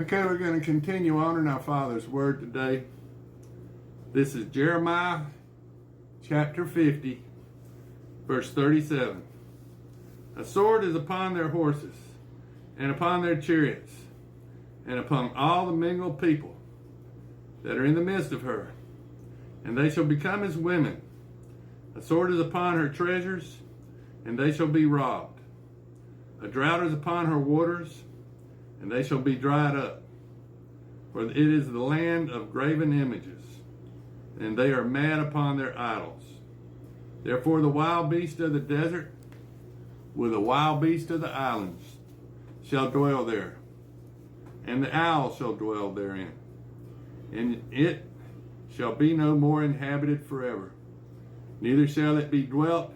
Okay, we're going to continue on in our Father's Word today. This is Jeremiah chapter 50, verse 37. A sword is upon their horses, and upon their chariots, and upon all the mingled people that are in the midst of her, and they shall become as women. A sword is upon her treasures, and they shall be robbed. A drought is upon her waters, and they shall be dried up. For it is the land of graven images, and they are mad upon their idols. Therefore the wild beast of the desert, with the wild beast of the islands, shall dwell there, and the owl shall dwell therein, and it shall be no more inhabited forever, neither shall it be dwelt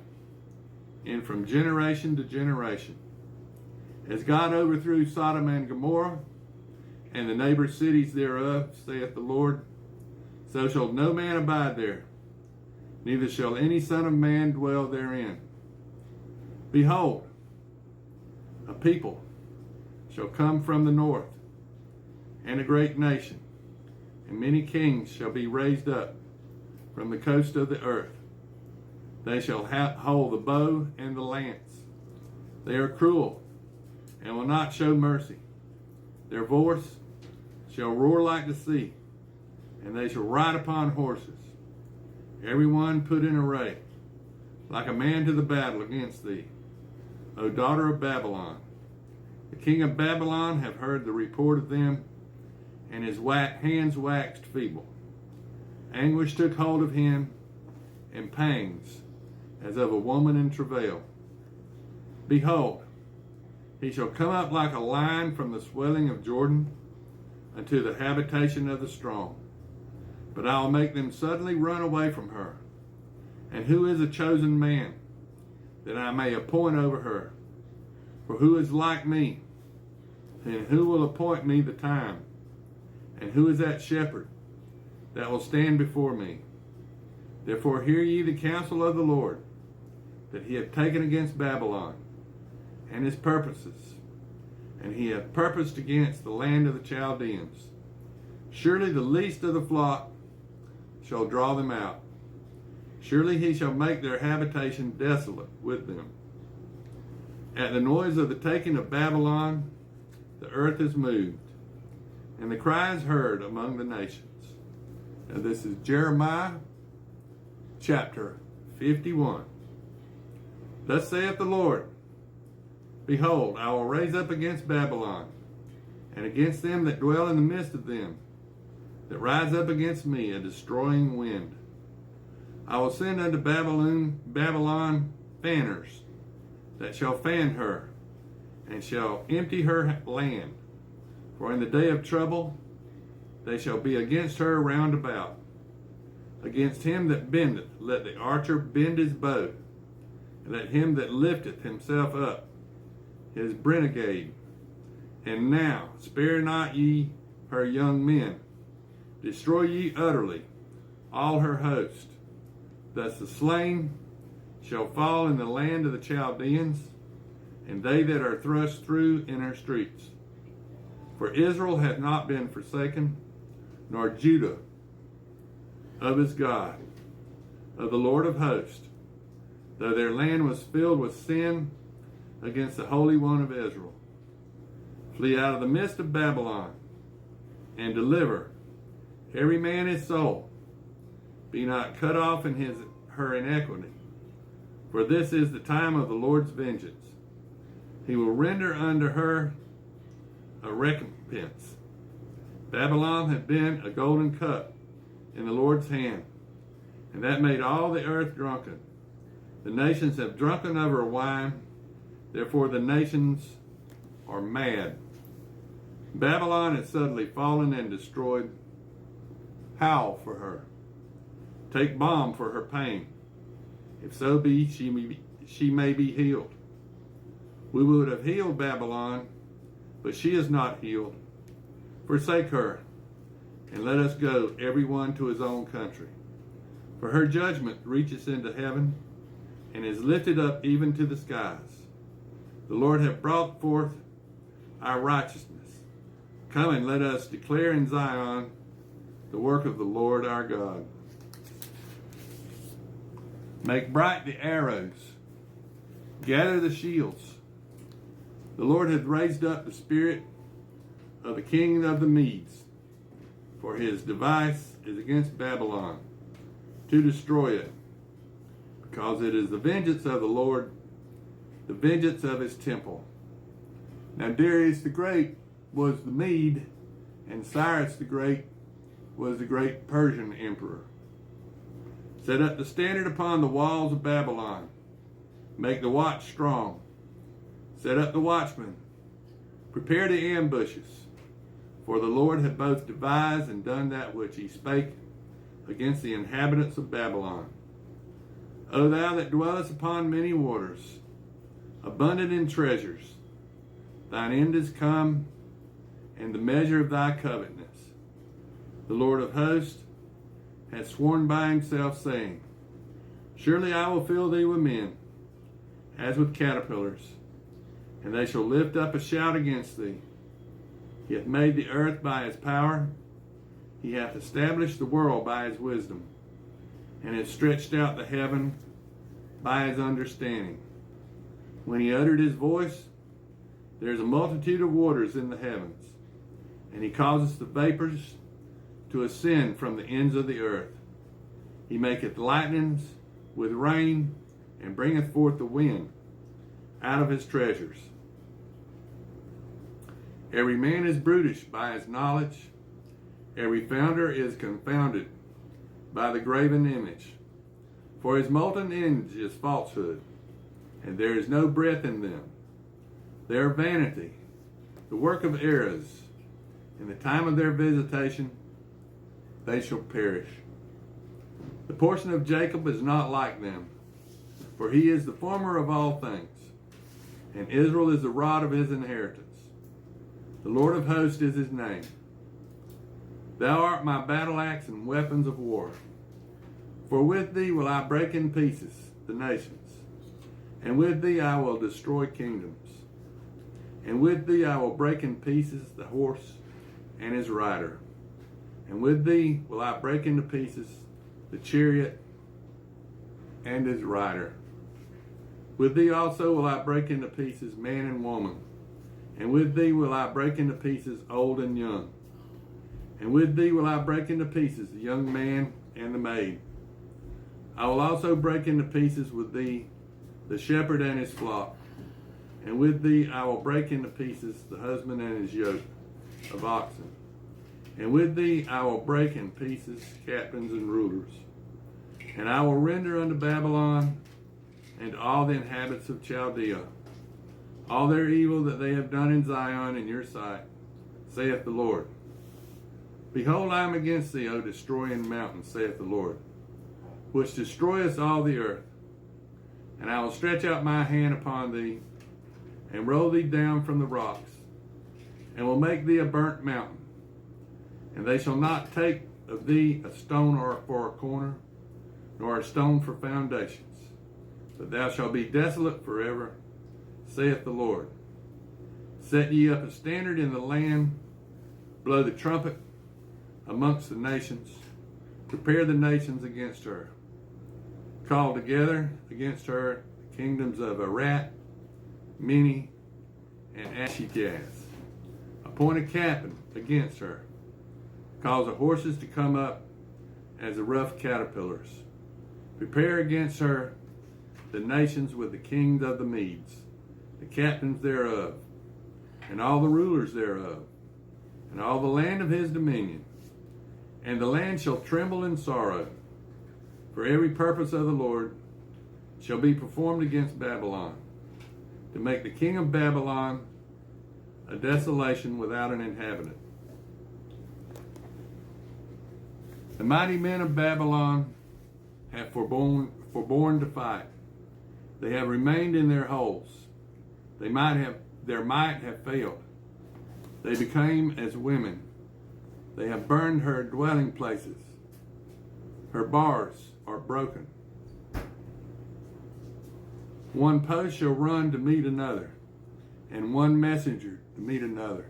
in from generation to generation. As God overthrew Sodom and Gomorrah, and the neighbor cities thereof, saith the Lord, so shall no man abide there, neither shall any son of man dwell therein. Behold, a people shall come from the north, and a great nation, and many kings shall be raised up from the coast of the earth. They shall hold the bow and the lance. They are cruel, and will not show mercy. Their voice shall roar like the sea, and they shall ride upon horses, every one put in array, like a man to the battle against thee, O daughter of Babylon. The king of Babylon have heard the report of them, and his hands waxed feeble. Anguish took hold of him, and pangs, as of a woman in travail. Behold, he shall come up like a lion from the swelling of Jordan unto the habitation of the strong. But I will make them suddenly run away from her. And who is a chosen man, that I may appoint over her? For who is like me? And who will appoint me the time? And who is that shepherd that will stand before me? Therefore hear ye the counsel of the Lord, that he hath taken against Babylon, and his purposes, and he hath purposed against the land of the Chaldeans. Surely the least of the flock shall draw them out. Surely he shall make their habitation desolate with them. At the noise of the taking of Babylon, the earth is moved, and the cry is heard among the nations. Now this is Jeremiah chapter 51. Thus saith the Lord, Behold, I will raise up against Babylon, and against them that dwell in the midst of them, that rise up against me a destroying wind. I will send unto Babylon fanners, that shall fan her, and shall empty her land. For in the day of trouble they shall be against her round about. Against him that bendeth, let the archer bend his bow, and let him that lifteth himself up his brigade. And now spare not ye her young men, destroy ye utterly all her host. Thus the slain shall fall in the land of the Chaldeans, and they that are thrust through in her streets. For Israel hath not been forsaken, nor Judah of his God, of the Lord of hosts, though their land was filled with sin against the Holy One of Israel. Flee out of the midst of Babylon, and deliver every man his soul. Be not cut off in her iniquity, for this is the time of the Lord's vengeance. He will render unto her a recompense. Babylon hath been a golden cup in the Lord's hand, and that made all the earth drunken. The nations have drunken of her wine, therefore the nations are mad. Babylon is suddenly fallen and destroyed. Howl for her. Take balm for her pain. If so be, she may be healed. We would have healed Babylon, but she is not healed. Forsake her, and let us go, every one to his own country. For her judgment reaches into heaven, and is lifted up even to the skies. The Lord hath brought forth our righteousness. Come and let us declare in Zion the work of the Lord our God. Make bright the arrows, gather the shields. The Lord hath raised up the spirit of the king of the Medes, for his device is against Babylon, to destroy it, because it is the vengeance of the Lord, the vengeance of his temple. Now Darius the Great was the Mede, and Cyrus the Great was the great Persian emperor. Set up the standard upon the walls of Babylon. Make the watch strong. Set up the watchmen. Prepare the ambushes. For the Lord hath both devised and done that which he spake against the inhabitants of Babylon. O thou that dwellest upon many waters, abundant in treasures, thine end is come, and the measure of thy covetousness. The Lord of hosts hath sworn by himself, saying, Surely I will fill thee with men, as with caterpillars, and they shall lift up a shout against thee. He hath made the earth by his power, he hath established the world by his wisdom, and hath stretched out the heaven by his understanding. When he uttered his voice, there is a multitude of waters in the heavens, and he causeth the vapors to ascend from the ends of the earth. He maketh lightnings with rain, and bringeth forth the wind out of his treasures. Every man is brutish by his knowledge. Every founder is confounded by the graven image. For his molten image is falsehood, and there is no breath in them. They are vanity, the work of errors. In the time of their visitation, they shall perish. The portion of Jacob is not like them, for he is the former of all things, and Israel is the rod of his inheritance. The Lord of hosts is his name. Thou art my battle axe and weapons of war. For with thee will I break in pieces the nations, and with thee I will destroy kingdoms. And with thee I will break in pieces the horse and his rider. And with thee will I break into pieces the chariot and his rider. With thee also will I break into pieces man and woman. And with thee will I break into pieces old and young. And with thee will I break into pieces the young man and the maid. I will also break into pieces with thee the shepherd and his flock. And with thee I will break into pieces the husband and his yoke of oxen. And with thee I will break in pieces captains and rulers. And I will render unto Babylon and all the inhabitants of Chaldea all their evil that they have done in Zion in your sight, saith the Lord. Behold, I am against thee, O destroying mountain, saith the Lord, which destroyeth all the earth. And I will stretch out my hand upon thee, and roll thee down from the rocks, and will make thee a burnt mountain. And they shall not take of thee a stone for a corner, nor a stone for foundations, but thou shalt be desolate forever, saith the Lord. Set ye up a standard in the land, blow the trumpet amongst the nations, prepare the nations against her. Call together against her the kingdoms of Arat, Mini, and Ashkenaz. Appoint a captain against her. Cause the horses to come up as the rough caterpillars. Prepare against her the nations with the kings of the Medes, the captains thereof, and all the rulers thereof, and all the land of his dominion. And the land shall tremble in sorrow, for every purpose of the Lord shall be performed against Babylon, to make the king of Babylon a desolation without an inhabitant. The mighty men of Babylon have forborne to fight. They have remained in their holes. Their might have failed. They became as women. They have burned her dwelling places. Her bars are broken. One post shall run to meet another, and one messenger to meet another.